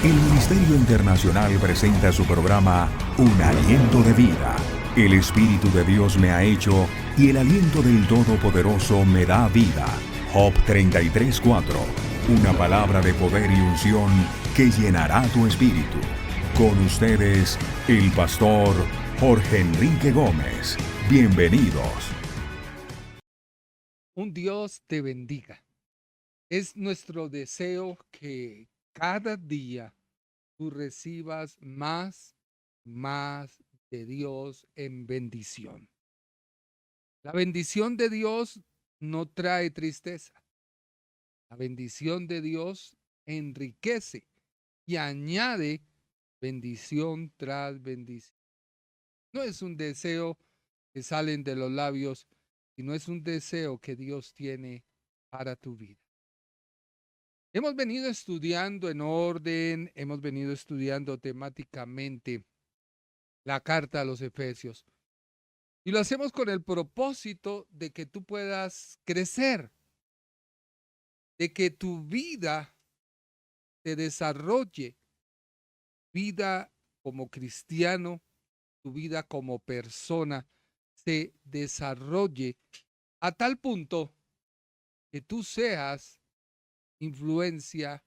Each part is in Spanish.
El Ministerio Internacional presenta su programa Un Aliento de Vida. El Espíritu de Dios me ha hecho y el aliento del Todopoderoso me da vida. Job 33:4. Una palabra de poder y unción que llenará tu espíritu. Con ustedes, el pastor Jorge Enrique Gómez. Bienvenidos. Un Dios te bendiga. Es nuestro deseo que cada día tú recibas más de Dios en bendición. La bendición de Dios no trae tristeza. La bendición de Dios enriquece y añade bendición tras bendición. No es un deseo que salen de los labios, sino es un deseo que Dios tiene para tu vida. Hemos venido estudiando en orden, hemos venido estudiando temáticamente la carta a los Efesios. Y lo hacemos con el propósito de que tú puedas crecer, de que tu vida te desarrolle, vida como cristiano, tu vida como persona se desarrolle a tal punto que tú seas influencia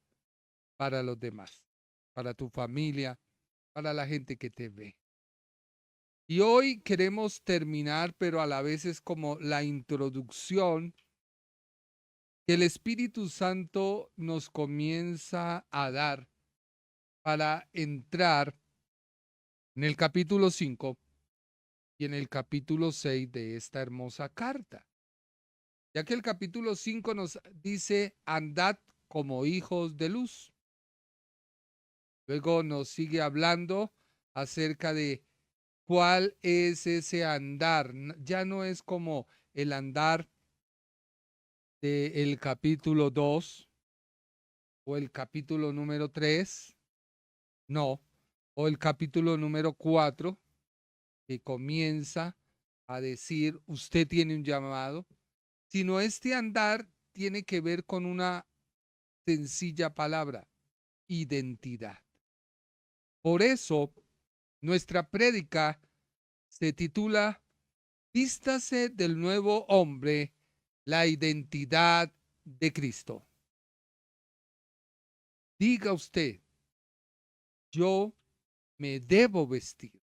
para los demás, para tu familia, para la gente que te ve. Y hoy queremos terminar, pero a la vez es como la introducción que el Espíritu Santo nos comienza a dar para entrar en el capítulo 5 y en el capítulo 6 de esta hermosa carta. Ya que el capítulo 5 nos dice, andad como hijos de luz. Luego nos sigue hablando acerca de cuál es ese andar. Ya no es como el andar del capítulo 2 o el capítulo número 3, no, o el capítulo número 4, que comienza a decir, usted tiene un llamado, sino este andar tiene que ver con una sencilla palabra, identidad. Por eso, nuestra prédica se titula, Vístase del nuevo hombre, la identidad de Cristo. Diga usted, yo me debo vestir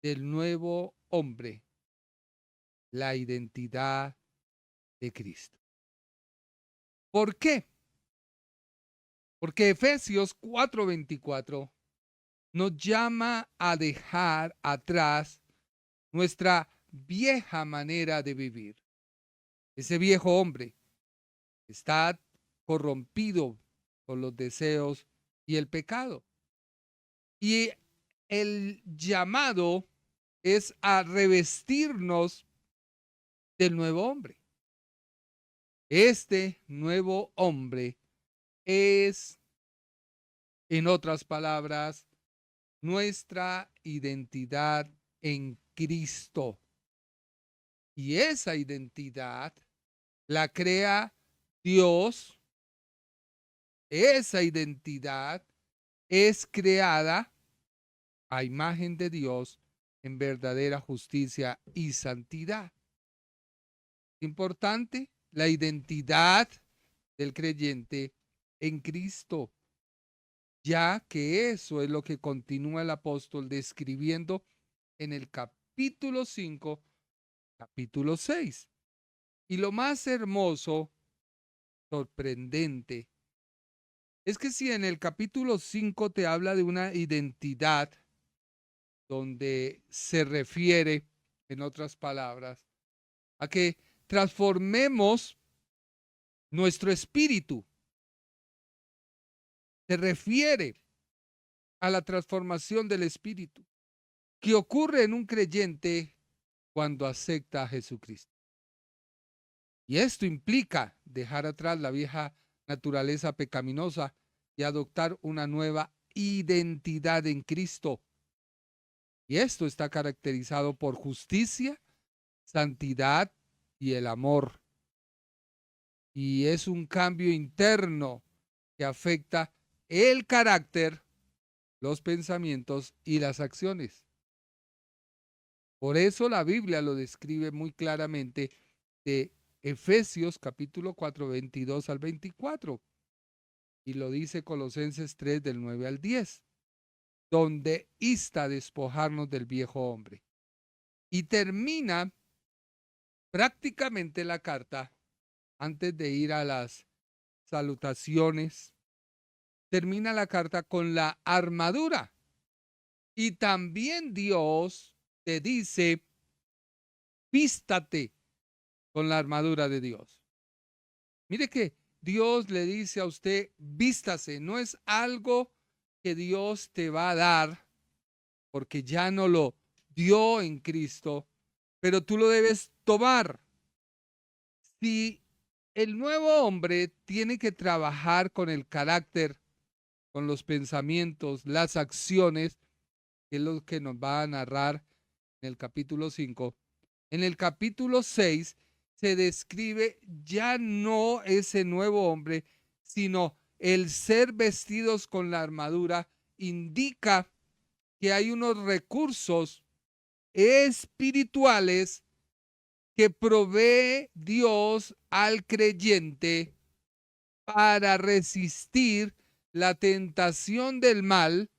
del nuevo hombre, la identidad de Cristo. ¿Por qué? Porque Efesios 4:24 nos llama a dejar atrás nuestra vieja manera de vivir. Ese viejo hombre está corrompido por los deseos y el pecado. Y el llamado es a revestirnos del nuevo hombre. Este nuevo hombre es, en otras palabras, nuestra identidad en Cristo. Y esa identidad la crea Dios. Esa identidad es creada a imagen de Dios en verdadera justicia y santidad. Importante, la identidad del creyente en Cristo, ya que eso es lo que continúa el apóstol describiendo en el capítulo 5, capítulo 6. Y lo más hermoso, sorprendente, es que si en el capítulo 5 te habla de una identidad donde se refiere, en otras palabras, a que transformemos nuestro espíritu, se refiere a la transformación del espíritu que ocurre en un creyente cuando acepta a Jesucristo. Y esto implica dejar atrás la vieja naturaleza pecaminosa y adoptar una nueva identidad en Cristo. Y esto está caracterizado por justicia, santidad y el amor. Y es un cambio interno que afecta el carácter, los pensamientos y las acciones. Por eso la Biblia lo describe muy claramente de Efesios capítulo 4, 22 al 24. Y lo dice Colosenses 3 del 9 al 10, donde insta a despojarnos del viejo hombre. Y termina prácticamente la carta, antes de ir a las salutaciones, termina la carta con la armadura. Y también Dios te dice, vístate con la armadura de Dios. Mire que Dios le dice a usted, vístase, no es algo que Dios te va a dar, porque ya no lo dio en Cristo, pero tú lo debes tomar. Si el nuevo hombre tiene que trabajar con el carácter, con los pensamientos, las acciones, que es lo que nos va a narrar en el capítulo 5. En el capítulo 6 se describe ya no ese nuevo hombre, sino el ser vestidos con la armadura indica que hay unos recursos espirituales que provee Dios al creyente para resistir la tentación del mal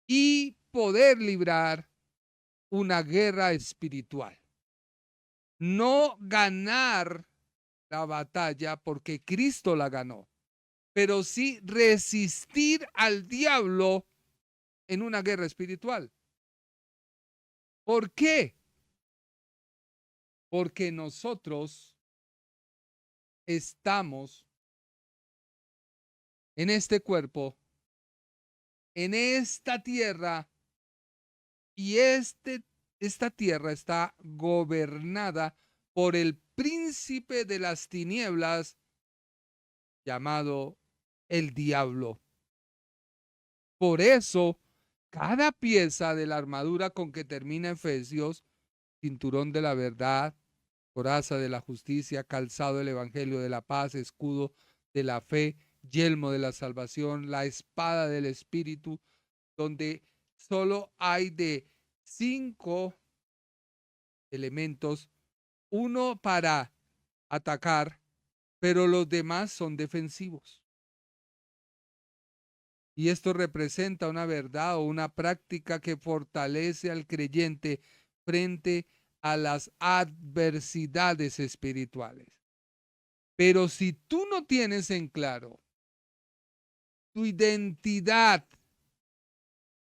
y poder librar una guerra espiritual. No ganar la batalla porque Cristo la ganó, pero sí resistir al diablo en una guerra espiritual. ¿Por qué? Porque nosotros estamos en este cuerpo, en esta tierra, y esta tierra está gobernada por el príncipe de las tinieblas llamado el diablo. Por eso, cada pieza de la armadura con que termina Efesios, cinturón de la verdad, coraza de la justicia, calzado del evangelio de la paz, escudo de la fe, yelmo de la salvación, la espada del espíritu, donde solo hay de 5 elementos, uno para atacar, pero los demás son defensivos. Y esto representa una verdad o una práctica que fortalece al creyente frente a las adversidades espirituales. Pero si tú no tienes en claro tu identidad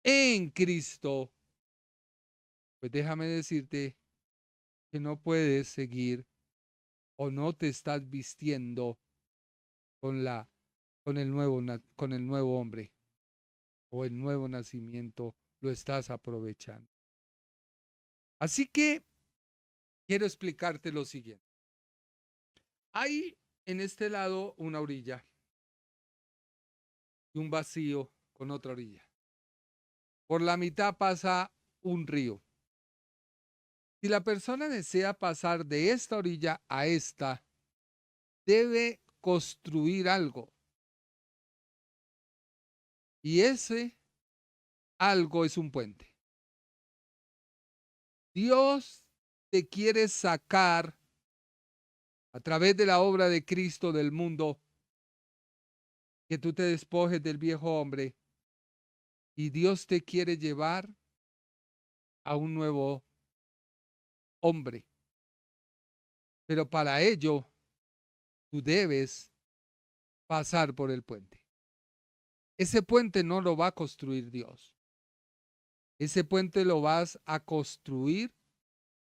en Cristo, pues déjame decirte que no puedes seguir o no te estás vistiendo con el nuevo hombre o el nuevo nacimiento, lo estás aprovechando. Así que quiero explicarte lo siguiente. Hay en este lado una orilla y un vacío con otra orilla. Por la mitad pasa un río. Si la persona desea pasar de esta orilla a esta, debe construir algo. Y ese algo es un puente. Dios te quiere sacar a través de la obra de Cristo del mundo, que tú te despojes del viejo hombre, y Dios te quiere llevar a un nuevo hombre. Pero para ello, tú debes pasar por el puente. Ese puente no lo va a construir Dios. Ese puente lo vas a construir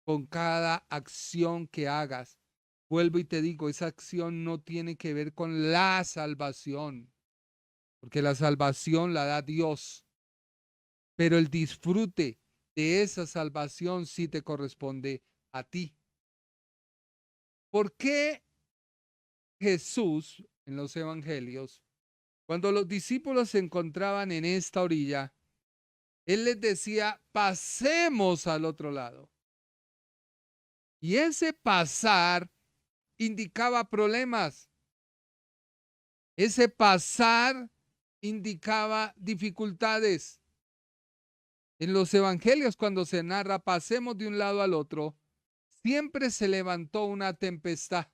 con cada acción que hagas. Vuelvo y te digo, esa acción no tiene que ver con la salvación, porque la salvación la da Dios. Pero el disfrute de esa salvación sí te corresponde a ti. ¿Por qué Jesús en los evangelios, cuando los discípulos se encontraban en esta orilla, Él les decía, pasemos al otro lado? Y ese pasar indicaba problemas. Ese pasar indicaba dificultades. En los evangelios, cuando se narra, pasemos de un lado al otro, siempre se levantó una tempestad.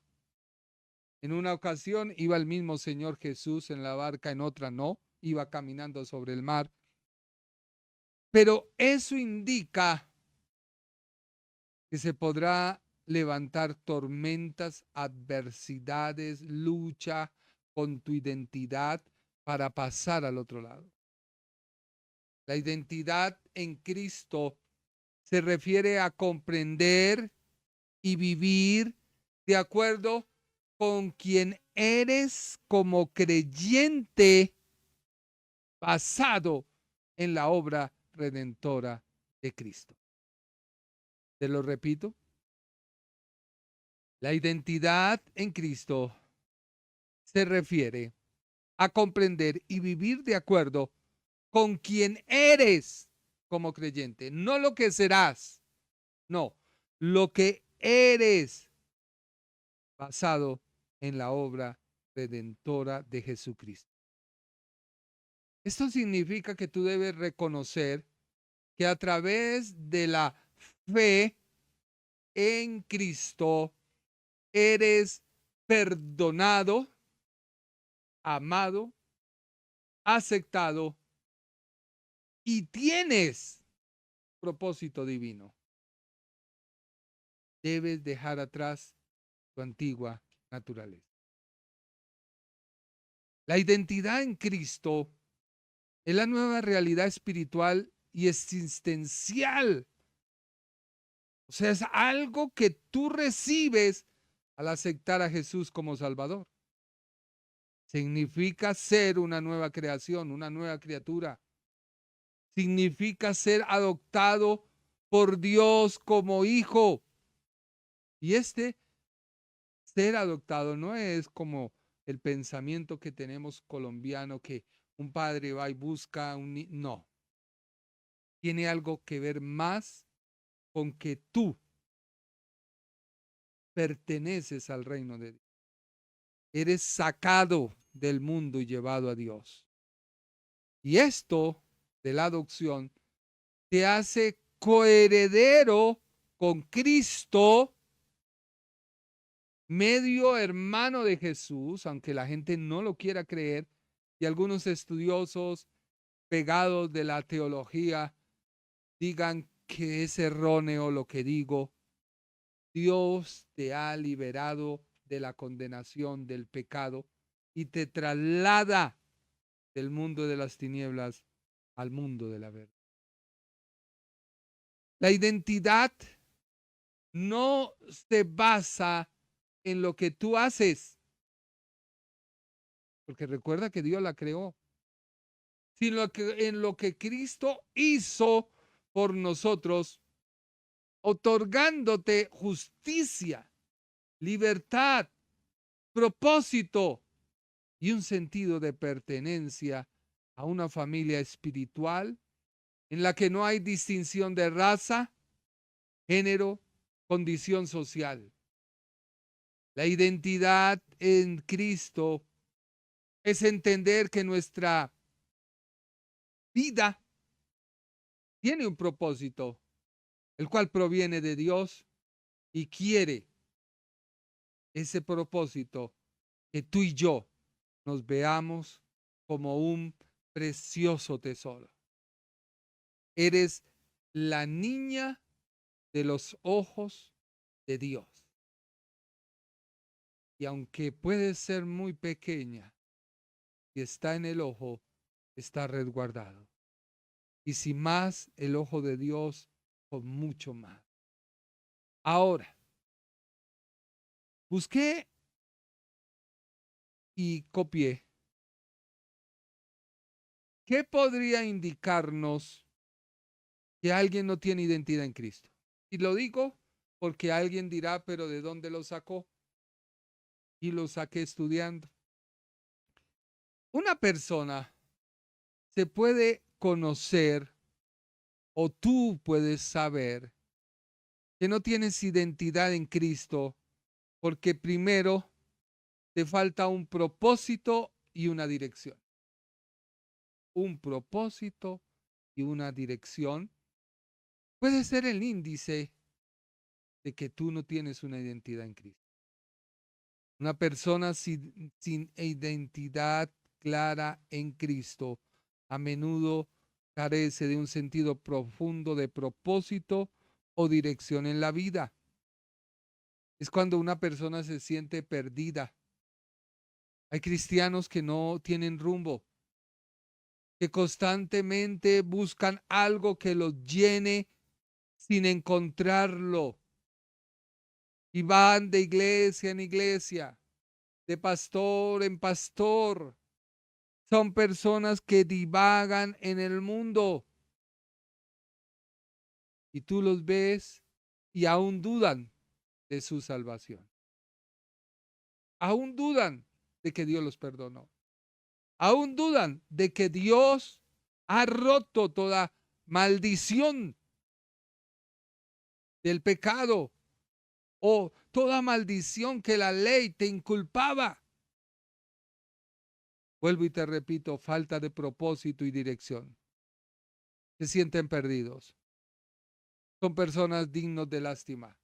En una ocasión iba el mismo Señor Jesús en la barca, en otra no, iba caminando sobre el mar. Pero eso indica que se podrá levantar tormentas, adversidades, lucha con tu identidad para pasar al otro lado. La identidad en Cristo se refiere a comprender y vivir de acuerdo con quien eres como creyente basado en la obra redentora de Cristo. Te lo repito. La identidad en Cristo se refiere a comprender y vivir de acuerdo con quien eres como creyente, no lo que serás, no, lo que eres basado en la obra redentora de Jesucristo. Esto significa que tú debes reconocer que a través de la fe en Cristo eres perdonado, amado, aceptado y tienes propósito divino. Debes dejar atrás tu antigua naturaleza. La identidad en Cristo es la nueva realidad espiritual y existencial. O sea, es algo que tú recibes al aceptar a Jesús como Salvador. Significa ser una nueva creación, una nueva criatura. Significa ser adoptado por Dios como hijo. Y este ser adoptado no es como el pensamiento que tenemos colombiano, que un padre va y busca un niño. No. Tiene algo que ver más con que tú perteneces al reino de Dios. Eres sacado del mundo y llevado a Dios. Y esto de la adopción te hace coheredero con Cristo, medio hermano de Jesús, aunque la gente no lo quiera creer, y algunos estudiosos pegados de la teología digan que es erróneo lo que digo. Dios te ha liberado de la condenación del pecado y te traslada del mundo de las tinieblas al mundo de la verdad. La identidad no se basa en lo que tú haces, porque recuerda que Dios la creó, sino que en lo que Cristo hizo por nosotros, otorgándote justicia, libertad, propósito y un sentido de pertenencia a una familia espiritual en la que no hay distinción de raza, género, condición social. La identidad en Cristo es entender que nuestra vida tiene un propósito, el cual proviene de Dios y quiere ese propósito que tú y yo nos veamos como un precioso tesoro. Eres la niña de los ojos de Dios. Y aunque puede ser muy pequeña, si está en el ojo, está resguardado. Y si más, el ojo de Dios, con mucho más. Ahora, busqué y copié. ¿Qué podría indicarnos que alguien no tiene identidad en Cristo? Y lo digo porque alguien dirá, pero ¿de dónde lo sacó? Y lo saqué estudiando. Una persona se puede conocer o tú puedes saber que no tienes identidad en Cristo porque primero te falta un propósito y una dirección. un propósito y una dirección, puede ser el índice de que tú no tienes una identidad en Cristo. Una persona sin identidad clara en Cristo a menudo carece de un sentido profundo de propósito o dirección en la vida. Es cuando una persona se siente perdida. Hay cristianos que no tienen rumbo, que constantemente buscan algo que los llene sin encontrarlo. Y van de iglesia en iglesia, de pastor en pastor. Son personas que divagan en el mundo. Y tú los ves y aún dudan de su salvación. Aún dudan de que Dios los perdonó. Aún dudan de que Dios ha roto toda maldición del pecado o toda maldición que la ley te inculpaba. Vuelvo y te repito, falta de propósito y dirección. Se sienten perdidos. Son personas dignos de lástima.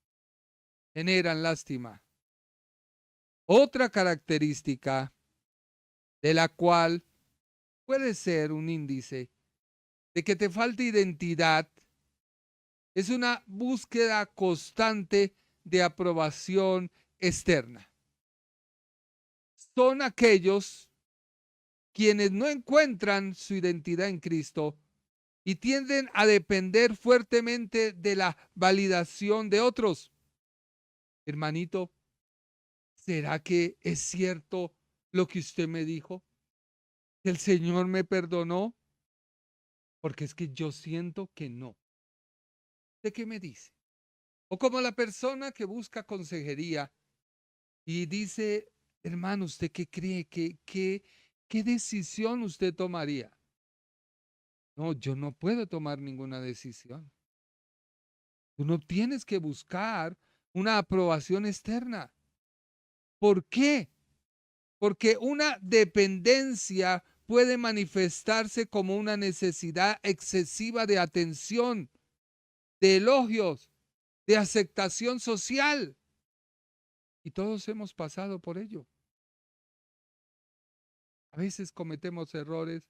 Generan lástima. Otra característica de la cual puede ser un índice de que te falta identidad es una búsqueda constante de aprobación externa. Son aquellos quienes no encuentran su identidad en Cristo y tienden a depender fuertemente de la validación de otros. Hermanito, ¿será que es cierto lo que usted me dijo? ¿Que el Señor me perdonó? Porque es que yo siento que no. ¿De qué me dice? O como la persona que busca consejería y dice, hermano, ¿usted qué cree? ¿Qué decisión usted tomaría? No, yo no puedo tomar ninguna decisión. Tú no tienes que buscar una aprobación externa. ¿Por qué? Porque una dependencia puede manifestarse como una necesidad excesiva de atención, de elogios, de aceptación social. Y todos hemos pasado por ello. A veces cometemos errores,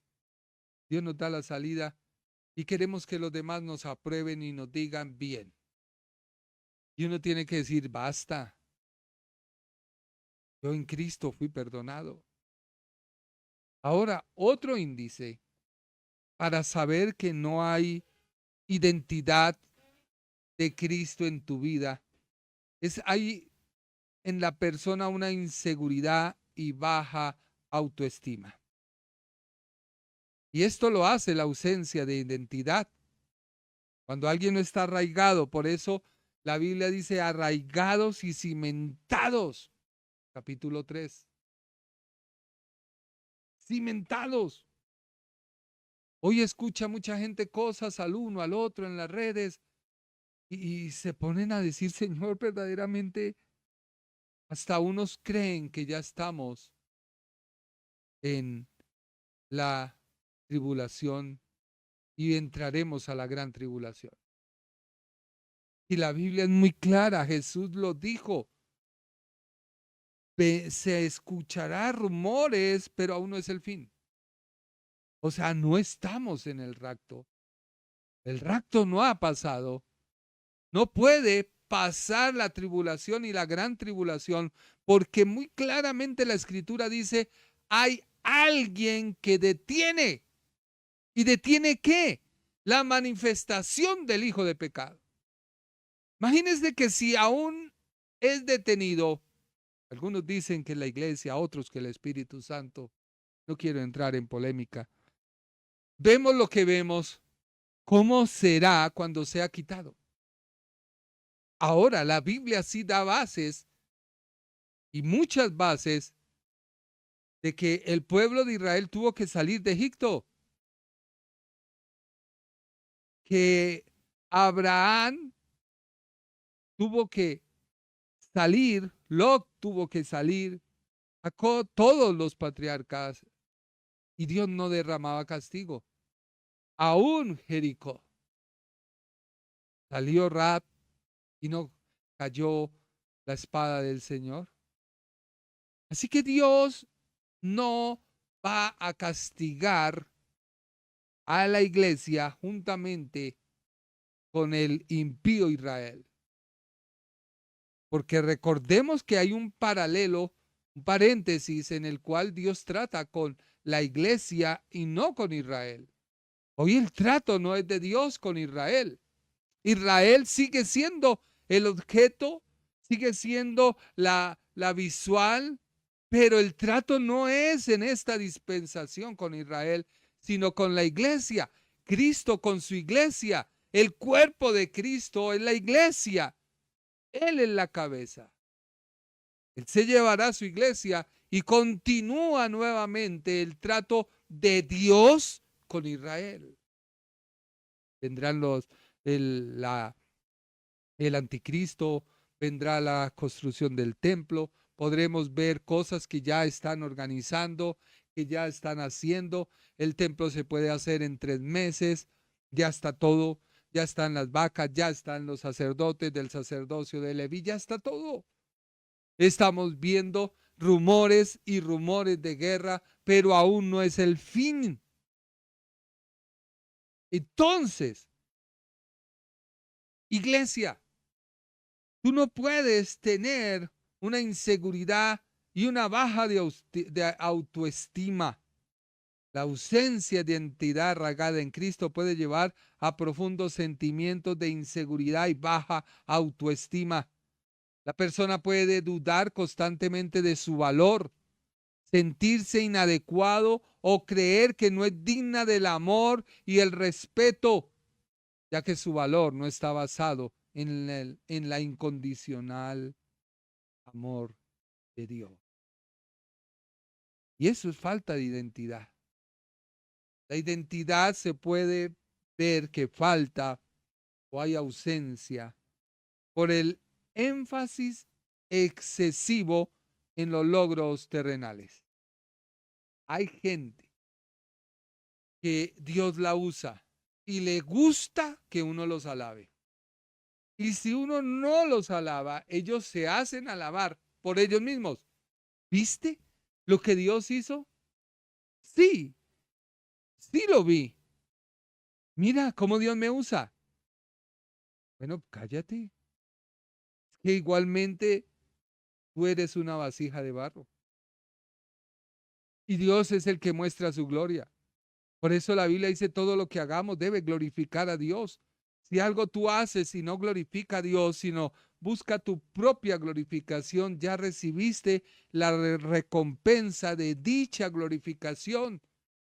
Dios nos da la salida y queremos que los demás nos aprueben y nos digan bien. Y uno tiene que decir, basta, yo en Cristo fui perdonado. Ahora, otro índice para saber que no hay identidad de Cristo en tu vida es hay en la persona una inseguridad y baja autoestima. Y esto lo hace la ausencia de identidad. Cuando alguien no está arraigado, por eso la Biblia dice arraigados y cimentados. Capítulo 3. Cimentados. Hoy escucha mucha gente cosas al uno, al otro en las redes y se ponen a decir, Señor, verdaderamente, hasta unos creen que ya estamos en la tribulación y entraremos a la gran tribulación. Y la Biblia es muy clara, Jesús lo dijo. Se escuchará rumores, pero aún no es el fin. O sea, no estamos en el rapto. El rapto no ha pasado. No puede pasar la tribulación y la gran tribulación, porque muy claramente la Escritura dice, hay alguien que detiene. ¿Y detiene qué? La manifestación del Hijo de pecado. Imagínense que si aún es detenido, algunos dicen que la iglesia, otros que el Espíritu Santo, no quiero entrar en polémica, vemos lo que vemos, ¿cómo será cuando sea quitado? Ahora, la Biblia sí da bases y muchas bases de que el pueblo de Israel tuvo que salir de Egipto, que Abraham tuvo que salir, Lot tuvo que salir, sacó todos los patriarcas, y Dios no derramaba castigo. Aún Jericó salió Rahab y no cayó la espada del Señor. Así que Dios no va a castigar a la iglesia juntamente con el impío Israel. Porque recordemos que hay un paralelo, un paréntesis en el cual Dios trata con la iglesia y no con Israel. Hoy el trato no es de Dios con Israel. Israel sigue siendo el objeto, sigue siendo la visual, pero el trato no es en esta dispensación con Israel, sino con la iglesia. Cristo con su iglesia, el cuerpo de Cristo es la iglesia. Él es la cabeza. Él se llevará a su iglesia y continúa nuevamente el trato de Dios con Israel. Vendrán el anticristo, vendrá la construcción del templo, podremos ver cosas que ya están organizando, que ya están haciendo. El templo se puede hacer en 3 meses, ya está todo, ya están las vacas, ya están los sacerdotes del sacerdocio de Leví, ya está todo. Estamos viendo rumores y rumores de guerra, pero aún no es el fin. Entonces, iglesia, tú no puedes tener una inseguridad y una baja de autoestima. La ausencia de identidad arraigada en Cristo puede llevar a profundos sentimientos de inseguridad y baja autoestima. La persona puede dudar constantemente de su valor, sentirse inadecuado o creer que no es digna del amor y el respeto, ya que su valor no está basado en la incondicional amor de Dios. Y eso es falta de identidad. La identidad se puede ver que falta o hay ausencia por el énfasis excesivo en los logros terrenales. Hay gente que Dios la usa y le gusta que uno los alabe. Y si uno no los alaba, ellos se hacen alabar por ellos mismos. ¿Viste lo que Dios hizo? Sí, sí lo vi. Mira cómo Dios me usa. Bueno, cállate. Es que igualmente tú eres una vasija de barro. Y Dios es el que muestra su gloria. Por eso la Biblia dice todo lo que hagamos debe glorificar a Dios. Si algo tú haces y no glorifica a Dios, sino busca tu propia glorificación, ya recibiste la recompensa de dicha glorificación.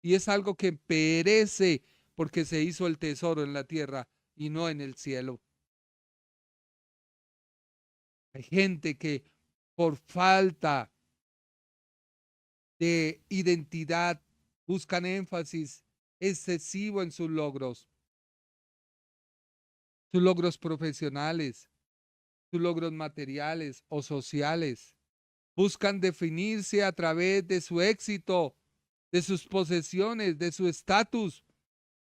Y es algo que perece porque se hizo el tesoro en la tierra y no en el cielo. Hay gente que por falta de identidad buscan énfasis excesivo en sus logros profesionales, sus logros materiales o sociales. Buscan definirse a través de su éxito, de sus posesiones, de su estatus.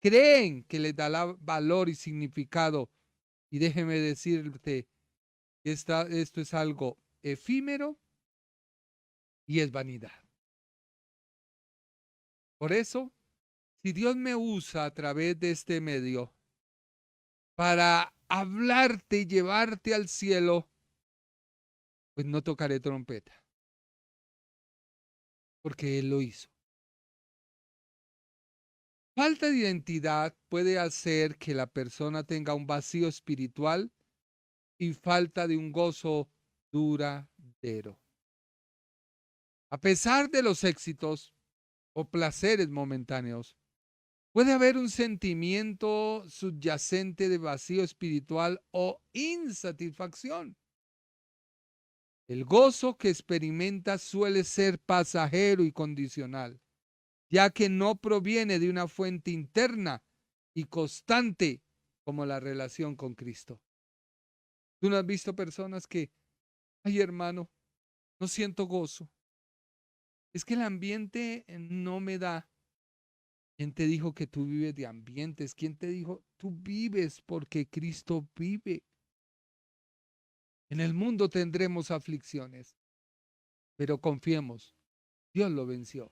Creen que les da valor y significado. Y déjeme decirte que esto es algo efímero y es vanidad. Por eso, si Dios me usa a través de este medio para hablarte y llevarte al cielo, pues no tocaré trompeta, porque Él lo hizo. Falta de identidad puede hacer que la persona tenga un vacío espiritual y falta de un gozo duradero. A pesar de los éxitos o placeres momentáneos, puede haber un sentimiento subyacente de vacío espiritual o insatisfacción. El gozo que experimenta suele ser pasajero y condicional, ya que no proviene de una fuente interna y constante como la relación con Cristo. ¿Tú no has visto personas que, ay hermano, no siento gozo? Es que el ambiente no me da. ¿Quién te dijo que tú vives de ambientes? ¿Quién te dijo? Tú vives porque Cristo vive. En el mundo tendremos aflicciones, pero confiemos, Dios lo venció.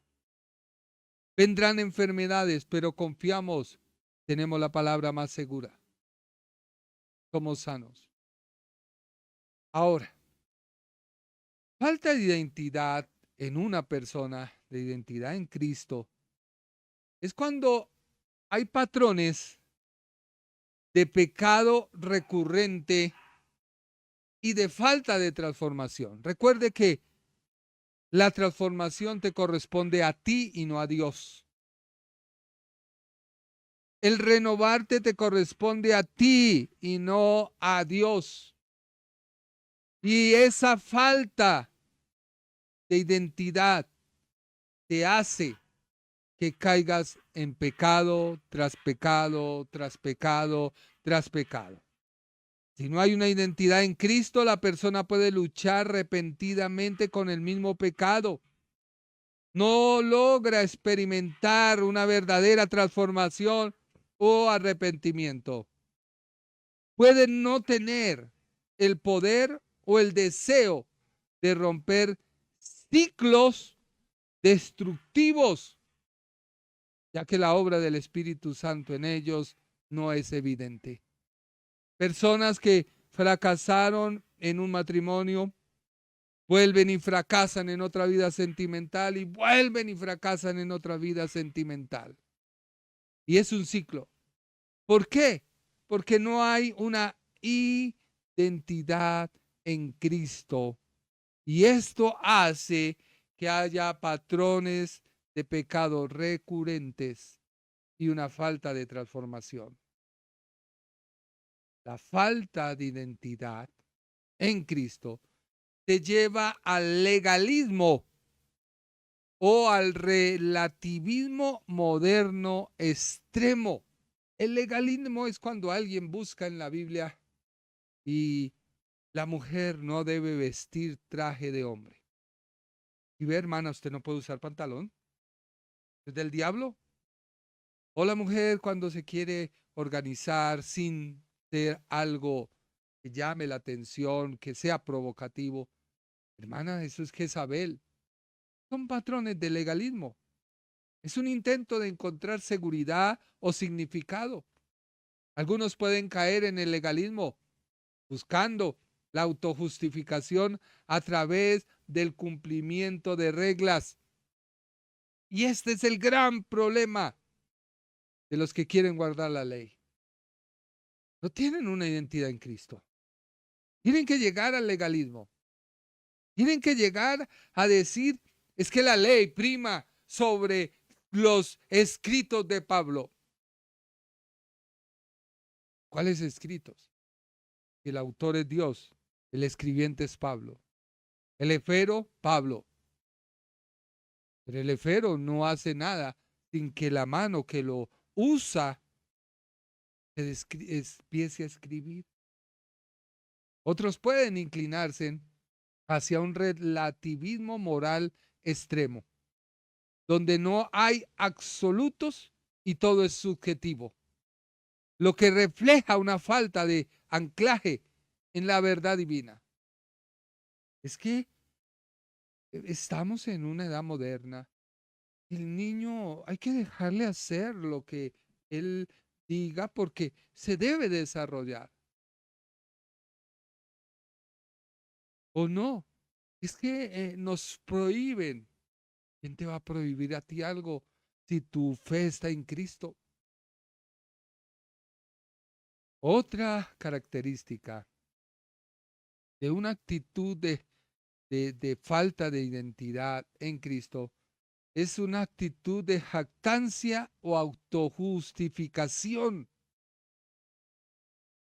Vendrán enfermedades, pero confiamos, tenemos la palabra más segura. Somos sanos. Ahora, falta de identidad en una persona, de identidad en Cristo, es cuando hay patrones de pecado recurrente y de falta de transformación. Recuerde que la transformación te corresponde a ti y no a Dios. El renovarte te corresponde a ti y no a Dios. Y esa falta de identidad te hace que caigas en pecado tras pecado, tras pecado, tras pecado. Si no hay una identidad en Cristo, la persona puede luchar repentinamente con el mismo pecado. No logra experimentar una verdadera transformación o arrepentimiento. Puede no tener el poder o el deseo de romper ciclos destructivos, ya que la obra del Espíritu Santo en ellos no es evidente. Personas que fracasaron en un matrimonio, vuelven y fracasan en otra vida sentimental y vuelven y fracasan en otra vida sentimental. Y es un ciclo. ¿Por qué? Porque no hay una identidad en Cristo. Y esto hace que haya patrones de pecado recurrentes y una falta de transformación. La falta de identidad en Cristo te lleva al legalismo o al relativismo moderno extremo. El legalismo es cuando alguien busca en la Biblia y la mujer no debe vestir traje de hombre. Y ve, hermana, usted no puede usar pantalón. ¿Es del diablo? O la mujer cuando se quiere organizar sin ser algo que llame la atención, que sea provocativo. Hermana, eso es Jezabel. Son patrones de legalismo. Es un intento de encontrar seguridad o significado. Algunos pueden caer en el legalismo buscando la autojustificación a través del cumplimiento de reglas. Y este es el gran problema de los que quieren guardar la ley. No tienen una identidad en Cristo. Tienen que llegar al legalismo. Tienen que llegar a decir, es que la ley prima sobre los escritos de Pablo. ¿Cuáles escritos? El autor es Dios, el escribiente es Pablo. El efero, Pablo. Pero el efero no hace nada sin que la mano que lo usa empiece a escribir. Otros pueden inclinarse hacia un relativismo moral extremo, donde no hay absolutos y todo es subjetivo, lo que refleja una falta de anclaje en la verdad divina. Es que estamos en una edad moderna. El niño hay que dejarle hacer lo que él diga porque se debe desarrollar. ¿O no? Es que nos prohíben. ¿Quién te va a prohibir a ti algo si tu fe está en Cristo? Otra característica de una actitud de falta de identidad en Cristo es una actitud de jactancia o autojustificación.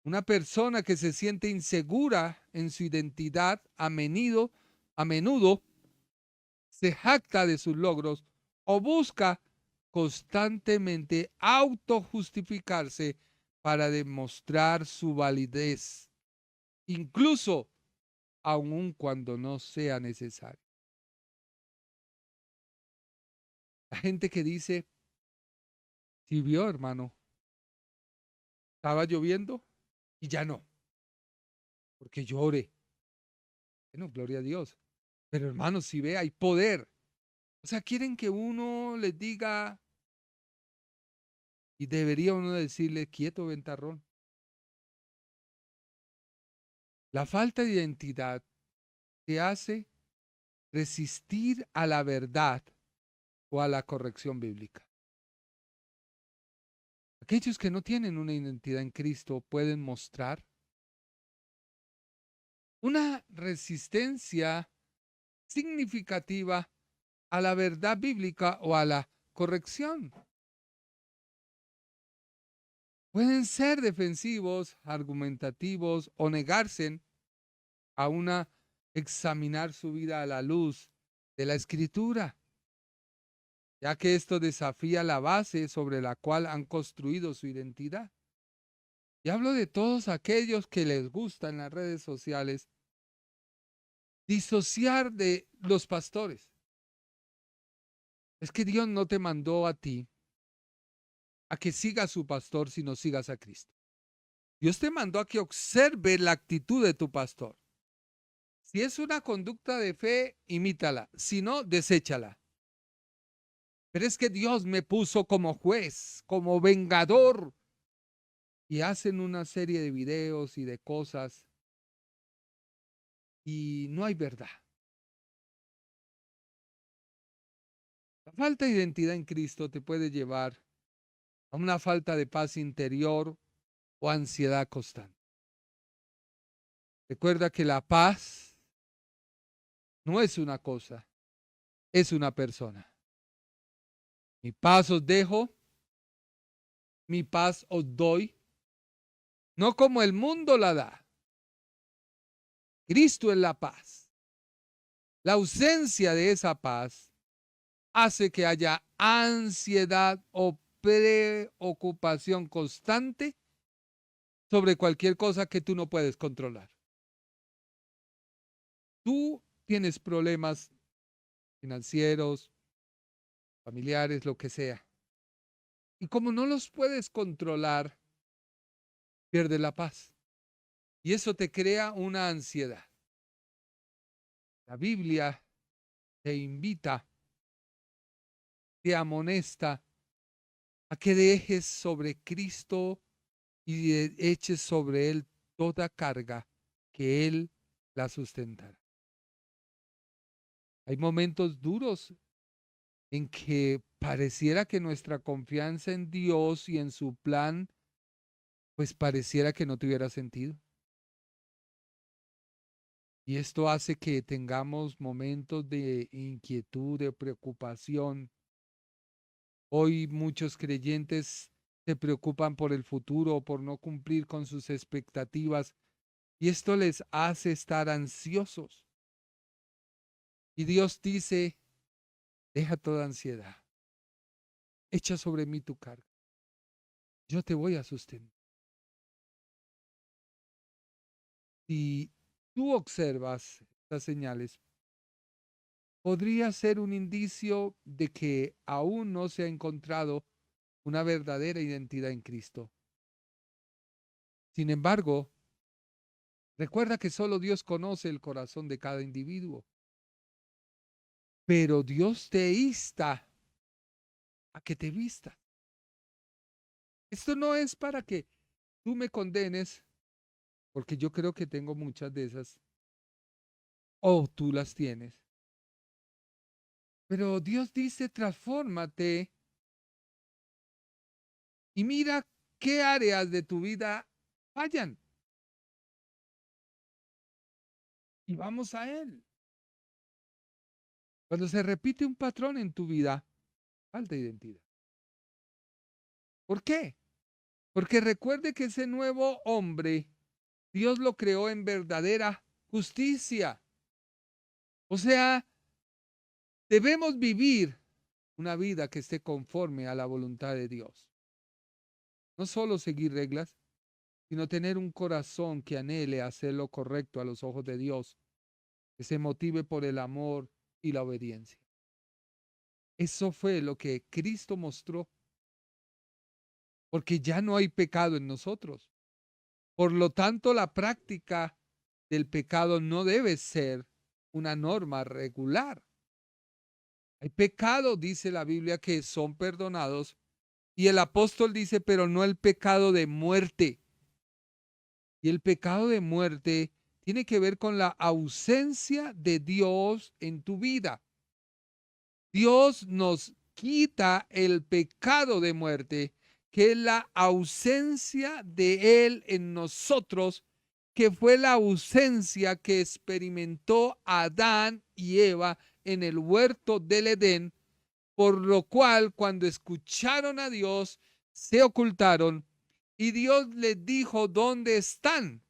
Una persona que se siente insegura en su identidad a menudo se jacta de sus logros o busca constantemente autojustificarse para demostrar su validez, incluso aun cuando no sea necesario. La gente que dice, Sí vio, hermano, estaba lloviendo y ya no, porque yo oré. Bueno, gloria a Dios. Pero hermano, si ve, hay poder. O sea, quieren que uno les diga, y debería uno decirle, quieto, ventarrón. La falta de identidad te hace resistir a la verdad o a la corrección bíblica. Aquellos que no tienen una identidad en Cristo pueden mostrar una resistencia significativa a la verdad bíblica o a la corrección. Pueden ser defensivos, argumentativos o negarse a examinar su vida a la luz de la Escritura, ya que esto desafía la base sobre la cual han construido su identidad. Y hablo de todos aquellos que les gusta en las redes sociales disociar de los pastores. Es que Dios no te mandó a ti a que sigas a su pastor, sino sigas a Cristo. Dios te mandó a que observe la actitud de tu pastor. Si es una conducta de fe, imítala. Si no, deséchala. Pero es que Dios me puso como juez, como vengador. Y hacen una serie de videos y de cosas. Y no hay verdad. La falta de identidad en Cristo te puede llevar a una falta de paz interior o ansiedad constante. Recuerda que la paz no es una cosa, es una persona. Mi paz os dejo, mi paz os doy, no como el mundo la da. Cristo es la paz. La ausencia de esa paz hace que haya ansiedad o preocupación constante sobre cualquier cosa que tú no puedes controlar. Tú tienes problemas financieros, familiares, lo que sea. Y como no los puedes controlar, pierdes la paz. Y eso te crea una ansiedad. La Biblia te invita, te amonesta a que dejes sobre Cristo y eches sobre Él toda carga, que Él la sustentará. Hay momentos duros en que pareciera que nuestra confianza en Dios y en su plan, pues pareciera que no tuviera sentido. Y esto hace que tengamos momentos de inquietud, de preocupación. Hoy muchos creyentes se preocupan por el futuro o por no cumplir con sus expectativas y esto les hace estar ansiosos. Y Dios dice, deja toda ansiedad, echa sobre mí tu carga, yo te voy a sostener. Si tú observas estas señales, podría ser un indicio de que aún no se ha encontrado una verdadera identidad en Cristo. Sin embargo, recuerda que solo Dios conoce el corazón de cada individuo, pero Dios te insta a que te vistas. Esto no es para que tú me condenes, porque yo creo que tengo muchas de esas, o tú las tienes. Pero Dios dice, transfórmate y mira qué áreas de tu vida fallan. Y vamos a Él. Cuando se repite un patrón en tu vida, falta identidad. ¿Por qué? Porque recuerde que ese nuevo hombre, Dios lo creó en verdadera justicia. O sea, debemos vivir una vida que esté conforme a la voluntad de Dios. No solo seguir reglas, sino tener un corazón que anhele hacer lo correcto a los ojos de Dios, que se motive por el amor y la obediencia. Eso fue lo que Cristo mostró porque ya no hay pecado en nosotros. Por lo tanto, la práctica del pecado no debe ser una norma regular. Hay pecados, dice la Biblia, que son perdonados, y el apóstol dice, pero no el pecado de muerte. Y el pecado de muerte tiene que ver con la ausencia de Dios en tu vida. Dios nos quita el pecado de muerte, que es la ausencia de Él en nosotros, que fue la ausencia que experimentó Adán y Eva en el huerto del Edén, por lo cual cuando escucharon a Dios, se ocultaron y Dios les dijo dónde están.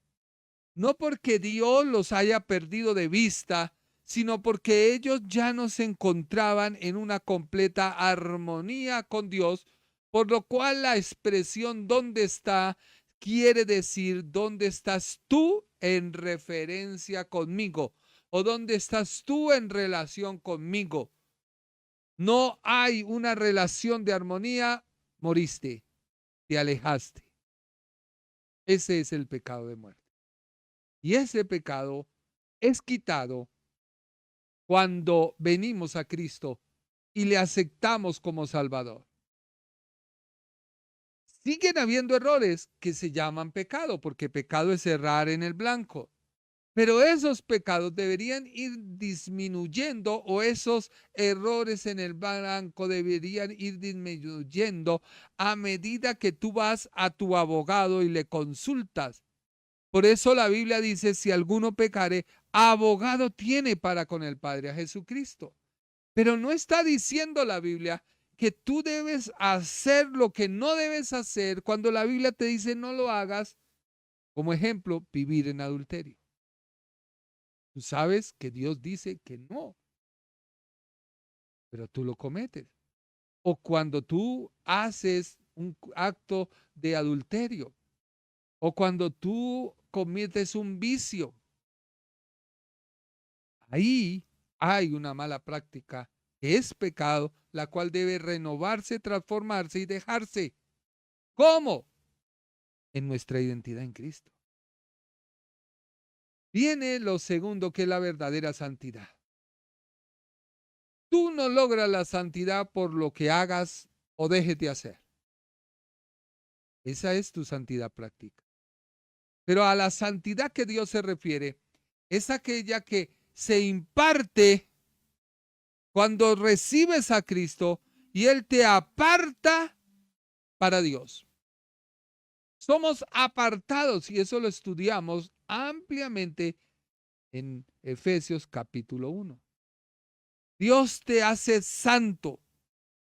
No porque Dios los haya perdido de vista, sino porque ellos ya no se encontraban en una completa armonía con Dios, por lo cual la expresión ¿dónde está? Quiere decir ¿dónde estás tú en referencia conmigo? ¿O dónde estás tú en relación conmigo? No hay una relación de armonía, moriste, te alejaste. Ese es el pecado de muerte. Y ese pecado es quitado cuando venimos a Cristo y le aceptamos como Salvador. Siguen habiendo errores que se llaman pecado, porque pecado es errar en el blanco. Pero esos pecados deberían ir disminuyendo, o esos errores en el blanco deberían ir disminuyendo a medida que tú vas a tu abogado y le consultas. Por eso la Biblia dice, si alguno pecare, abogado tiene para con el Padre, a Jesucristo. Pero no está diciendo la Biblia que tú debes hacer lo que no debes hacer cuando la Biblia te dice no lo hagas. Como ejemplo, vivir en adulterio. Tú sabes que Dios dice que no, pero tú lo cometes. O cuando tú haces un acto de adulterio, o cuando tú cometes un vicio, ahí hay una mala práctica que es pecado, la cual debe renovarse, transformarse y dejarse. ¿Cómo? En nuestra identidad en Cristo. Viene lo segundo, que es la verdadera santidad. Tú no logras la santidad por lo que hagas o dejes de hacer. Esa es tu santidad práctica. Pero a la santidad que Dios se refiere es aquella que se imparte cuando recibes a Cristo y Él te aparta para Dios. Somos apartados, y eso lo estudiamos ampliamente en Efesios capítulo 1. Dios te hace santo,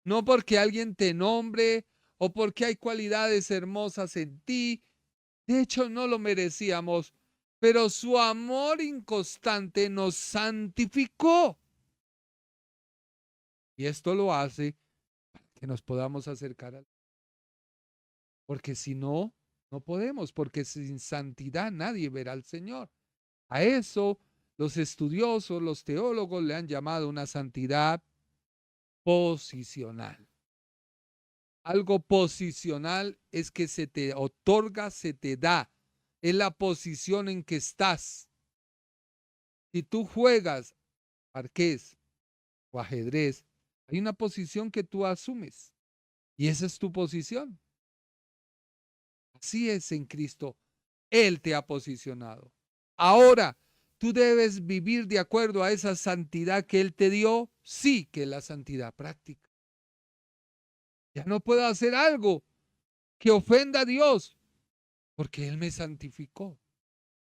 no porque alguien te nombre o porque hay cualidades hermosas en ti. De hecho, no lo merecíamos, pero su amor inconstante nos santificó. Y esto lo hace para que nos podamos acercar a Él. Porque si no, no podemos, porque sin santidad nadie verá al Señor. A eso los estudiosos, los teólogos le han llamado una santidad posicional. Algo posicional es que se te otorga, se te da. Es la posición en que estás. Si tú juegas parqués o ajedrez, hay una posición que tú asumes y esa es tu posición. Así es en Cristo. Él te ha posicionado. Ahora, ¿tú debes vivir de acuerdo a esa santidad que Él te dio? Sí, que es la santidad práctica. Ya no puedo hacer algo que ofenda a Dios porque Él me santificó.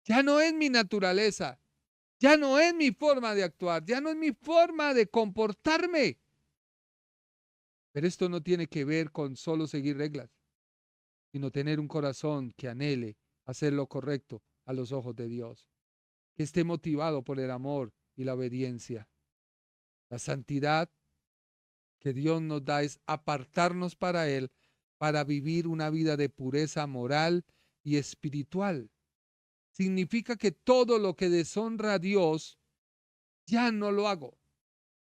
Ya no es mi naturaleza, ya no es mi forma de actuar, ya no es mi forma de comportarme. Pero esto no tiene que ver con solo seguir reglas, sino tener un corazón que anhele hacer lo correcto a los ojos de Dios, que esté motivado por el amor y la obediencia. La santidad que Dios nos da es apartarnos para Él, para vivir una vida de pureza moral y espiritual. Significa que todo lo que deshonra a Dios, ya no lo hago.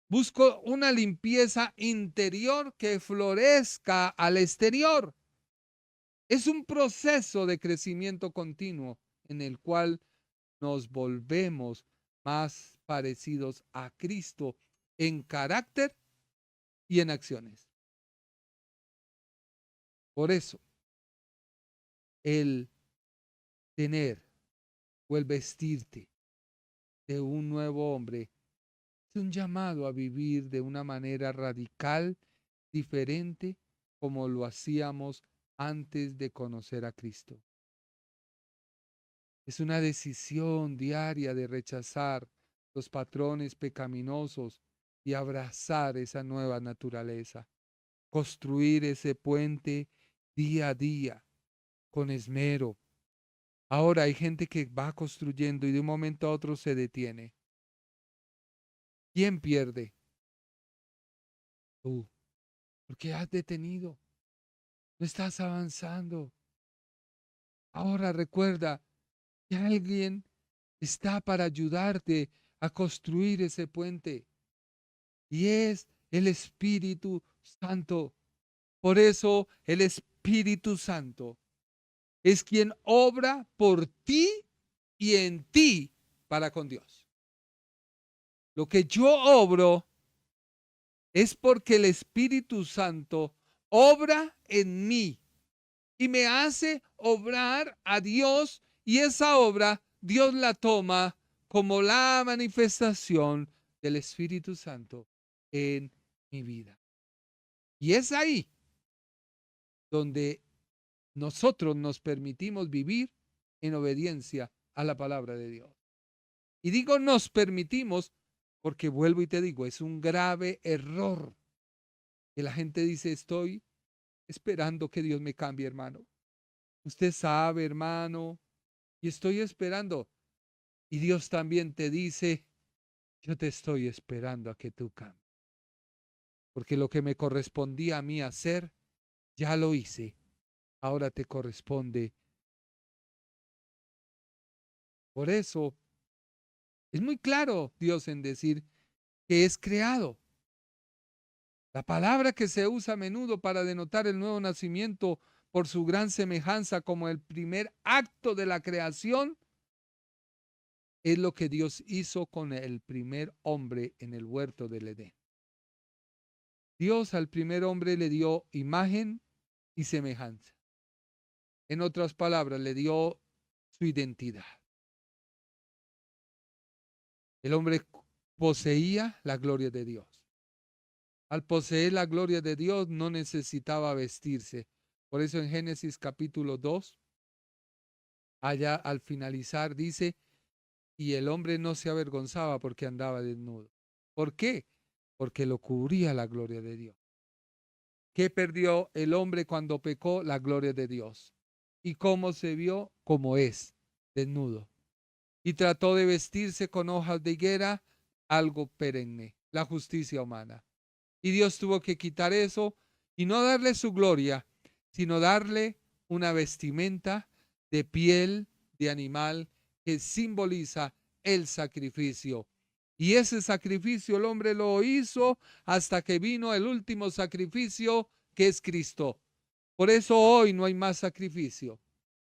Busco una limpieza interior que florezca al exterior. Es un proceso de crecimiento continuo en el cual nos volvemos más parecidos a Cristo en carácter y en acciones. Por eso, el tener o el vestirte de un nuevo hombre es un llamado a vivir de una manera radical, diferente, como lo hacíamos antes de conocer a Cristo. Es una decisión diaria de rechazar los patrones pecaminosos y abrazar esa nueva naturaleza. Construir ese puente día a día, con esmero. Ahora hay gente que va construyendo y de un momento a otro se detiene. ¿Quién pierde? Tú. Porque has detenido. No estás avanzando. Ahora recuerda que alguien está para ayudarte a construir ese puente. Y es el Espíritu Santo. Por eso el Espíritu Santo es quien obra por ti y en ti para con Dios. Lo que yo obro es porque el Espíritu Santo obra en mí y me hace obrar a Dios, y esa obra Dios la toma como la manifestación del Espíritu Santo en mi vida. Y es ahí donde nosotros nos permitimos vivir en obediencia a la palabra de Dios. Y digo nos permitimos porque vuelvo y te digo, es un grave error que la gente dice, estoy esperando que Dios me cambie, hermano. Usted sabe, hermano, y estoy esperando. Y Dios también te dice, yo te estoy esperando a que tú cambies. Porque lo que me correspondía a mí hacer, ya lo hice. Ahora te corresponde. Por eso es muy claro Dios en decir que es creado. La palabra que se usa a menudo para denotar el nuevo nacimiento por su gran semejanza como el primer acto de la creación es lo que Dios hizo con el primer hombre en el huerto del Edén. Dios al primer hombre le dio imagen y semejanza. En otras palabras, le dio su identidad. El hombre poseía la gloria de Dios. Al poseer la gloria de Dios no necesitaba vestirse. Por eso en Génesis capítulo 2, allá al finalizar dice, y el hombre no se avergonzaba porque andaba desnudo. ¿Por qué? Porque lo cubría la gloria de Dios. ¿Qué perdió el hombre cuando pecó? La gloria de Dios. ¿Y cómo se vio? Como es, desnudo. Y trató de vestirse con hojas de higuera, algo perenne, la justicia humana. Y Dios tuvo que quitar eso y no darle su gloria, sino darle una vestimenta de piel de animal que simboliza el sacrificio. Y ese sacrificio el hombre lo hizo hasta que vino el último sacrificio, que es Cristo. Por eso hoy no hay más sacrificio.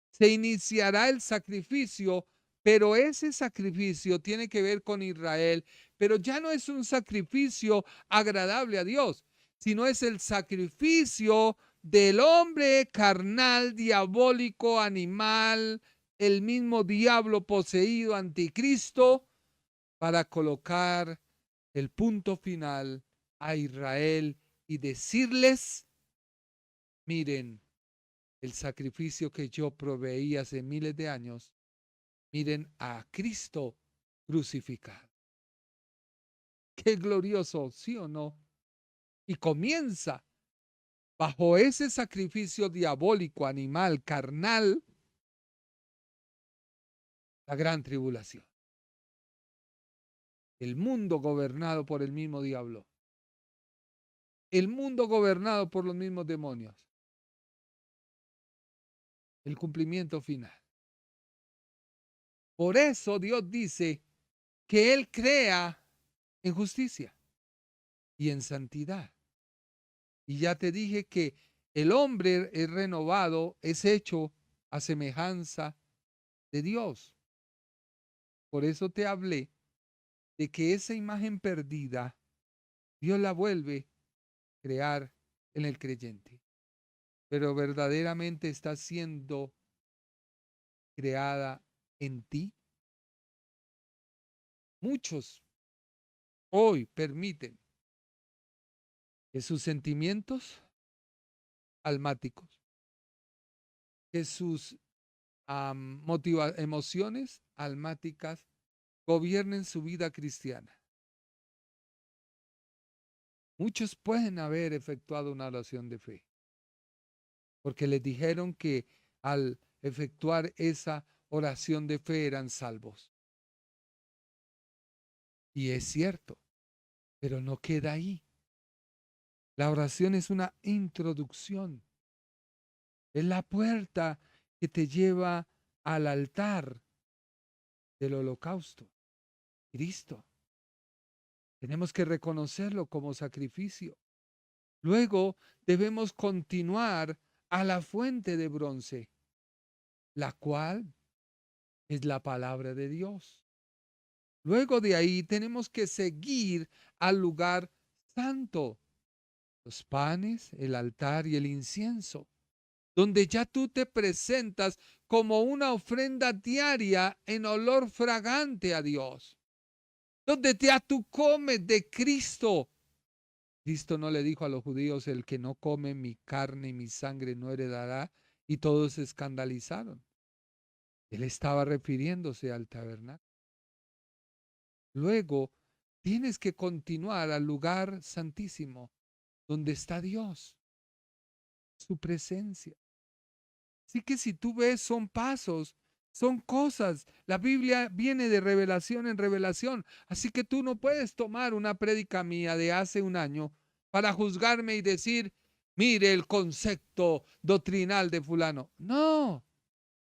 Se iniciará el sacrificio, pero ese sacrificio tiene que ver con Israel, pero ya no es un sacrificio agradable a Dios, sino es el sacrificio del hombre carnal, diabólico, animal, el mismo diablo poseído, anticristo, para colocar el punto final a Israel y decirles, miren, el sacrificio que yo proveí hace miles de años, miren a Cristo crucificado. Qué glorioso, ¿sí o no? Y comienza bajo ese sacrificio diabólico, animal, carnal, la gran tribulación. El mundo gobernado por el mismo diablo. El mundo gobernado por los mismos demonios. El cumplimiento final. Por eso Dios dice que Él crea en justicia y en santidad. Y ya te dije que El hombre es renovado, es hecho a semejanza de Dios. Por eso te hablé de que esa imagen perdida, Dios la vuelve a crear en el creyente. Pero verdaderamente está siendo creada en ti. Muchos hoy permiten que sus sentimientos almáticos, que sus emociones almáticas gobiernen su vida cristiana. Muchos pueden haber efectuado una oración de fe, porque les dijeron que al efectuar esa oración de fe eran salvos. Y es cierto, pero no queda ahí. La oración es una introducción, es la puerta que te lleva al altar del holocausto, Cristo. Tenemos que reconocerlo como sacrificio. Luego debemos continuar a la fuente de bronce, la cual es la palabra de Dios. Luego de ahí tenemos que seguir al lugar santo, los panes, el altar y el incienso, donde ya tú te presentas como una ofrenda diaria en olor fragante a Dios, donde ya tú comes de Cristo. Cristo no le dijo a los judíos: el que no come mi carne y mi sangre no heredará, y todos se escandalizaron. Él estaba refiriéndose al tabernáculo. Luego tienes que continuar al lugar santísimo, donde está Dios, su presencia. Así que si tú ves, son pasos, son cosas. La Biblia viene de revelación en revelación. Así que tú no puedes tomar una prédica mía de hace un año para juzgarme y decir: mire el concepto doctrinal de fulano. No,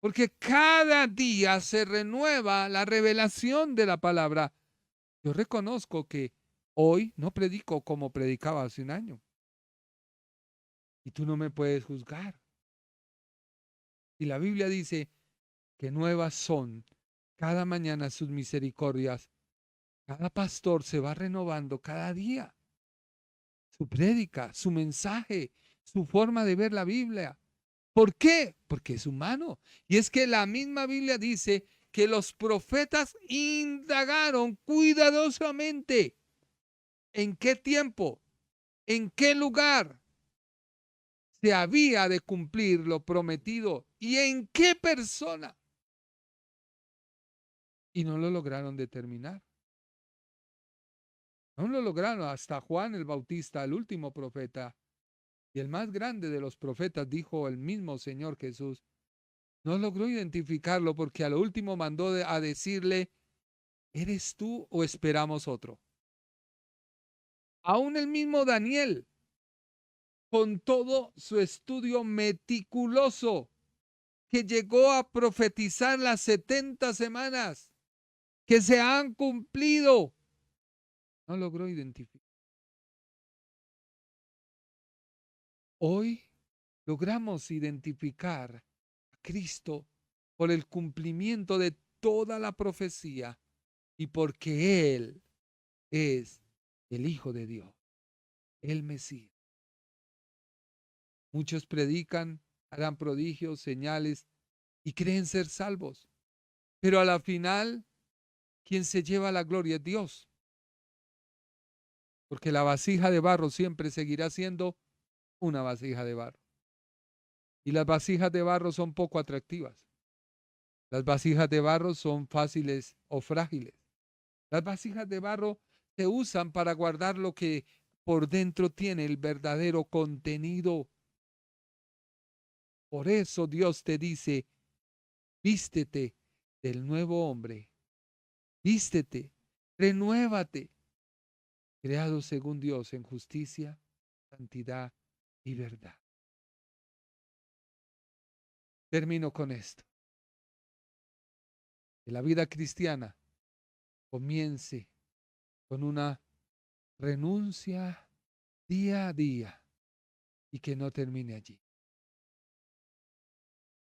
porque cada día se renueva la revelación de la palabra. Yo reconozco que hoy no predico como predicaba hace un año. Y tú no me puedes juzgar. Y la Biblia dice que nuevas son cada mañana sus misericordias. Cada pastor se va renovando cada día. Su prédica, su mensaje, su forma de ver la Biblia. ¿Por qué? Porque es humano. Y es que la misma Biblia dice que los profetas indagaron cuidadosamente en qué tiempo, en qué lugar se había de cumplir lo prometido y en qué persona. Y no lo lograron determinar. No lo lograron. Hasta Juan el Bautista, el último profeta y el más grande de los profetas, dijo el mismo Señor Jesús, no logró identificarlo, porque a lo último mandó a decirle: ¿eres tú o esperamos otro? Aún el mismo Daniel, con todo su estudio meticuloso, que llegó a profetizar las 70 semanas que se han cumplido, no logró identificar. Hoy logramos identificar a Cristo por el cumplimiento de toda la profecía y porque Él es el Hijo de Dios, el Mesías. Muchos predican, harán prodigios, señales y creen ser salvos, pero a la final, quien se lleva la gloria es Dios, porque la vasija de barro siempre seguirá siendo una vasija de barro. Y las vasijas de barro son poco atractivas. Las vasijas de barro son fáciles o frágiles. Las vasijas de barro se usan para guardar lo que por dentro tiene el verdadero contenido. Por eso Dios te dice: vístete del nuevo hombre, vístete, renuévate, creado según Dios en justicia, santidad y verdad. Termino con esto. Que la vida cristiana comience con una renuncia día a día y que no termine allí.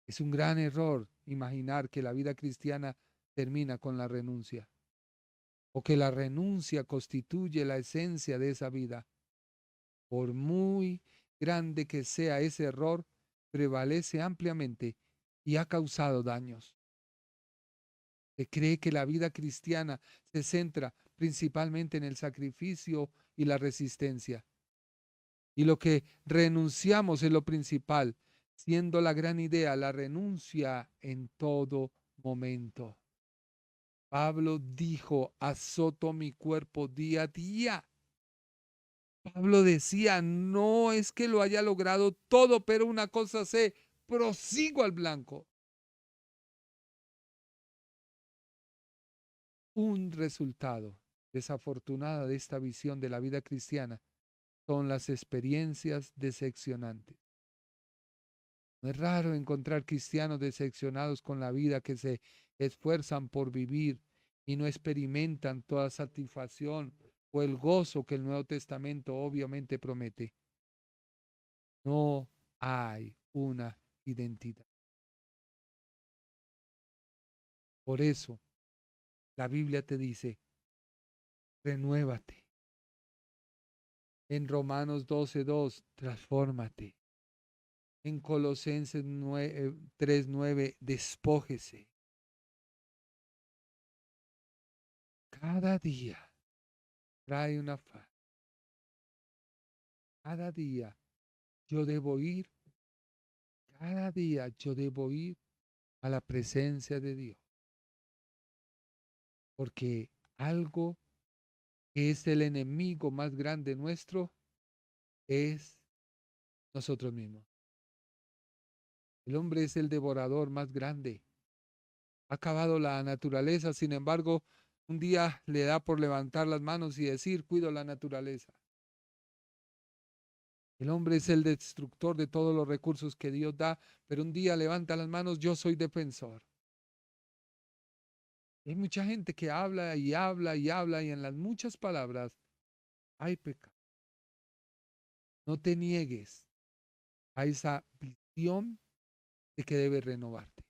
Es un gran error imaginar que la vida cristiana termina con la renuncia o que la renuncia constituye la esencia de esa vida. Por muy grande que sea ese error, prevalece ampliamente y ha causado daños. Se cree que la vida cristiana se centra principalmente en el sacrificio y la resistencia. Y lo que renunciamos es lo principal, siendo la gran idea la renuncia en todo momento. Pablo dijo, azoto mi cuerpo día a día. Pablo decía, no es que lo haya logrado todo, pero una cosa sé, prosigo al blanco. Un resultado desafortunado de esta visión de la vida cristiana son las experiencias decepcionantes. No es raro encontrar cristianos decepcionados con la vida que se esfuerzan por vivir y no experimentan toda satisfacción o el gozo que el Nuevo Testamento obviamente promete. No hay una identidad. Por eso la Biblia te dice, renuévate. En Romanos 12:2, transfórmate. En Colosenses 3:9, despójese. Cada día trae una faz. Cada día yo debo ir. Cada día yo debo ir a la presencia de Dios. Porque algo que es el enemigo más grande nuestro es nosotros mismos. El hombre es el devorador más grande. Ha acabado la naturaleza, sin embargo, un día le da por levantar las manos y decir, cuido la naturaleza. El hombre es el destructor de todos los recursos que Dios da, pero un día levanta las manos, yo soy defensor. Hay mucha gente que habla y habla y habla y en las muchas palabras hay pecado. No te niegues a esa visión de que debes renovarte.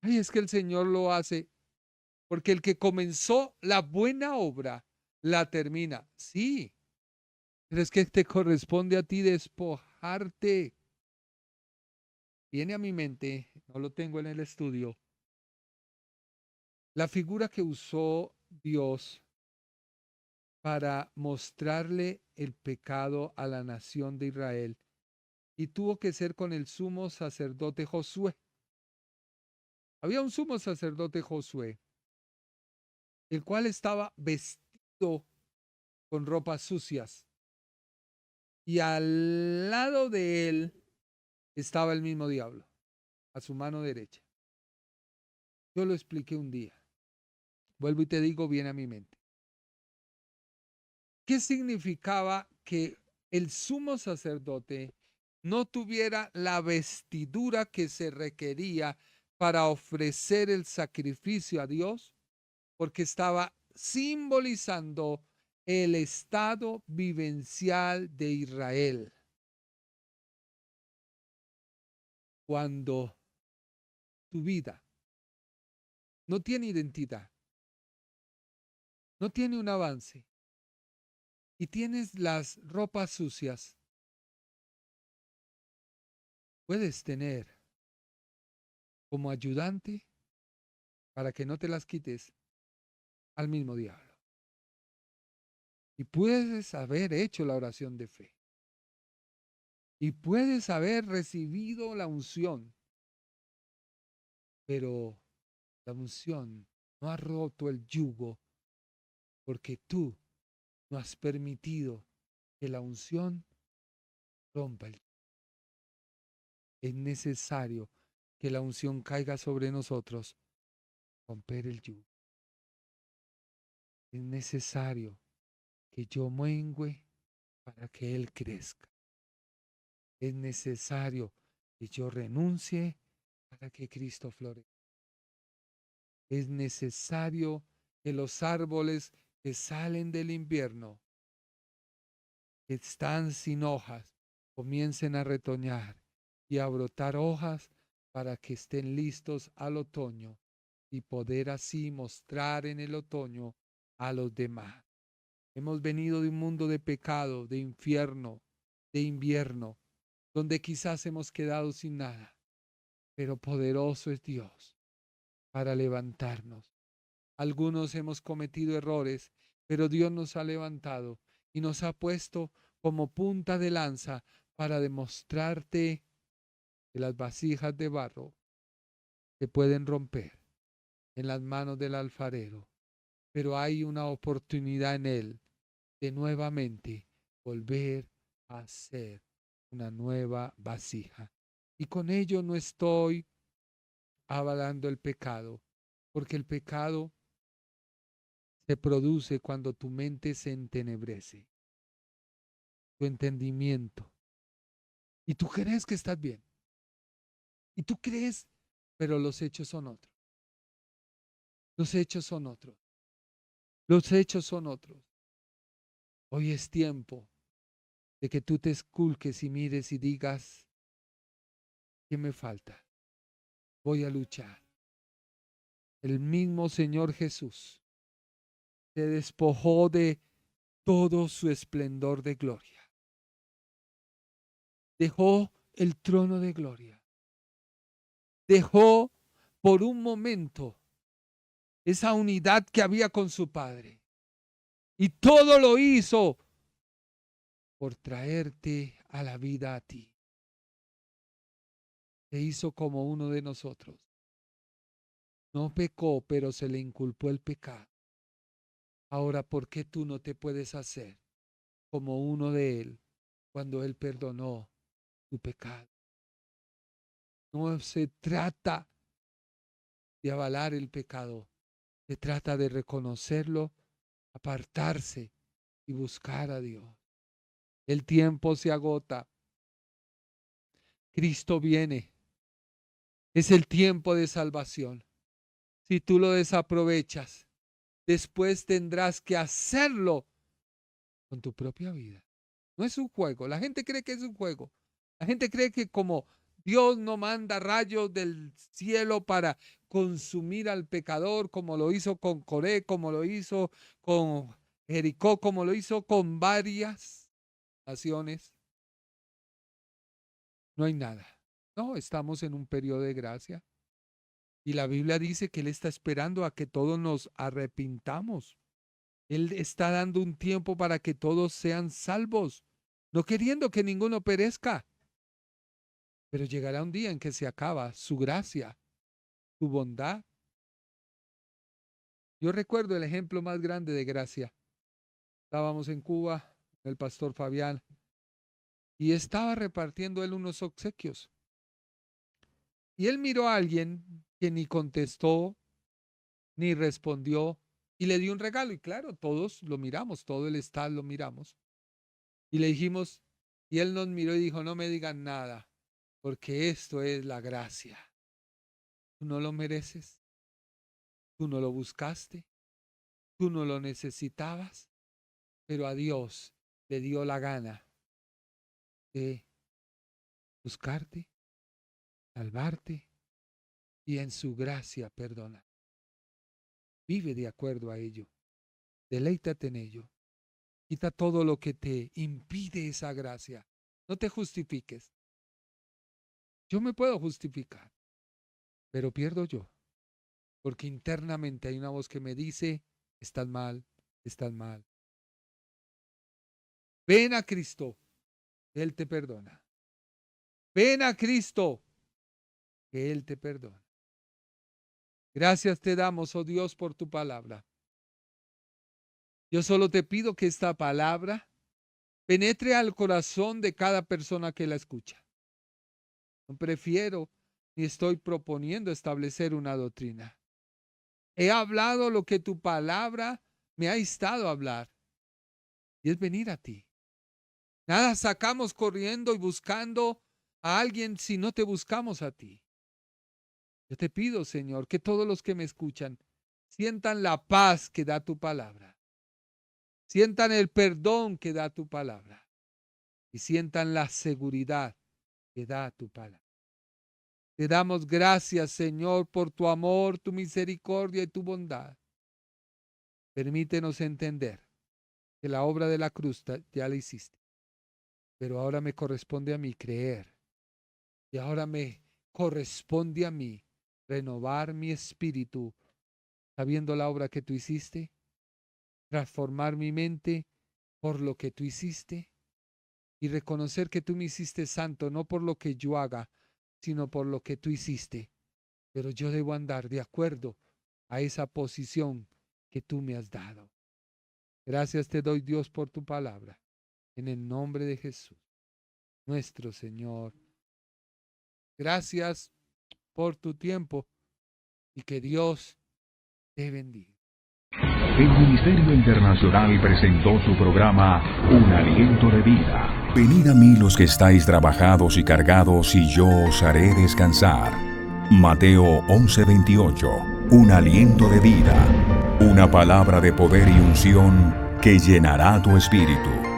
Ay, es que el Señor lo hace porque el que comenzó la buena obra la termina. Sí, pero es que te corresponde a ti despojarte. Viene a mi mente, no lo tengo en el estudio, la figura que usó Dios para mostrarle el pecado a la nación de Israel y tuvo que ser con el sumo sacerdote Josué. Había un sumo sacerdote Josué, el cual estaba vestido con ropas sucias y al lado de él estaba el mismo diablo, a su mano derecha. Yo lo expliqué un día. Vuelvo y te digo, viene a mi mente. ¿Qué significaba que el sumo sacerdote no tuviera la vestidura que se requería para ofrecer el sacrificio a Dios? Porque estaba simbolizando el estado vivencial de Israel. Cuando tu vida no tiene identidad, no tiene un avance y tienes las ropas sucias, puedes tener como ayudante para que no te las quites al mismo diablo. Y puedes haber hecho la oración de fe. Y puedes haber recibido la unción. Pero la unción no ha roto el yugo porque tú no has permitido que la unción rompa el yugo. Es necesario que la unción caiga sobre nosotros, romper el yugo. Es necesario que yo mengüe para que Él crezca. Es necesario que yo renuncie para que Cristo florezca. Es necesario que los árboles que salen del invierno que están sin hojas comiencen a retoñar y a brotar hojas para que estén listos al otoño y poder así mostrar en el otoño a los demás. Hemos venido de un mundo de pecado, de infierno, de invierno, donde quizás hemos quedado sin nada, pero poderoso es Dios para levantarnos. Algunos hemos cometido errores, pero Dios nos ha levantado y nos ha puesto como punta de lanza para demostrarte que las vasijas de barro se pueden romper en las manos del alfarero, pero hay una oportunidad en él de nuevamente volver a ser una nueva vasija. Y con ello no estoy avalando el pecado, porque el pecado se produce cuando tu mente se entenebrece, tu entendimiento, y tú crees que estás bien, y tú crees, pero los hechos son otros, los hechos son otros, los hechos son otros. Hoy es tiempo de que tú te esculques y mires y digas, ¿qué me falta? Voy a luchar. El mismo Señor Jesús se despojó de todo su esplendor de gloria. Dejó el trono de gloria. Dejó por un momento esa unidad que había con su Padre. Y todo lo hizo por traerte a la vida a ti. Se hizo como uno de nosotros. No pecó, pero se le inculpó el pecado. Ahora, ¿por qué tú no te puedes hacer como uno de él cuando él perdonó tu pecado? No se trata de avalar el pecado, se trata de reconocerlo, apartarse y buscar a Dios. El tiempo se agota. Cristo viene. Es el tiempo de salvación. Si tú lo desaprovechas, después tendrás que hacerlo con tu propia vida. No es un juego. La gente cree que es un juego. La gente cree que como Dios no manda rayos del cielo para consumir al pecador, como lo hizo con Coré, como lo hizo con Jericó, como lo hizo con varias naciones, no hay nada. No, estamos en un periodo de gracia. Y la Biblia dice que Él está esperando a que todos nos arrepintamos. Él está dando un tiempo para que todos sean salvos, no queriendo que ninguno perezca. Pero llegará un día en que se acaba su gracia, su bondad. Yo recuerdo el ejemplo más grande de gracia. Estábamos en Cuba, el pastor Fabián, y estaba repartiendo él unos obsequios. Y él miró a alguien que ni contestó, ni respondió, y le dio un regalo. Y claro, todos lo miramos, todo el staff lo miramos. Y le dijimos, y él nos miró y dijo, no me digan nada, porque esto es la gracia. Tú no lo mereces, tú no lo buscaste, tú no lo necesitabas, pero a Dios le dio la gana de buscarte, salvarte y en su gracia perdona. Vive de acuerdo a ello, deleítate en ello. Quita todo lo que te impide esa gracia. No te justifiques. Yo me puedo justificar, pero pierdo yo, porque internamente hay una voz que me dice, estás mal, estás mal. Ven a Cristo, Él te perdona. Ven a Cristo, que Él te perdona. Gracias te damos, oh Dios, por tu palabra. Yo solo te pido que esta palabra penetre al corazón de cada persona que la escucha. No prefiero ni estoy proponiendo establecer una doctrina. He hablado lo que tu palabra me ha instado a hablar, y es venir a ti. Nada sacamos corriendo y buscando a alguien si no te buscamos a ti. Yo te pido, Señor, que todos los que me escuchan sientan la paz que da tu palabra. Sientan el perdón que da tu palabra. y sientan la seguridad que da tu palabra. Te damos gracias, Señor, por tu amor, tu misericordia y tu bondad. Permítenos entender que la obra de la cruz ya la hiciste, pero ahora me corresponde a mí creer, y ahora me corresponde a mí renovar mi espíritu, sabiendo la obra que tú hiciste, transformar mi mente por lo que tú hiciste y reconocer que tú me hiciste santo, no por lo que yo haga, sino por lo que tú hiciste. Pero yo debo andar de acuerdo a esa posición que tú me has dado. Gracias te doy, Dios, por tu palabra. En el nombre de Jesús, nuestro Señor. Gracias por tu tiempo y que Dios te bendiga. El Ministerio Internacional presentó su programa Un Aliento de Vida. Venid a mí los que estáis trabajados y cargados, y yo os haré descansar. Mateo 11:28. Un aliento de vida. Una palabra de poder y unción que llenará tu espíritu.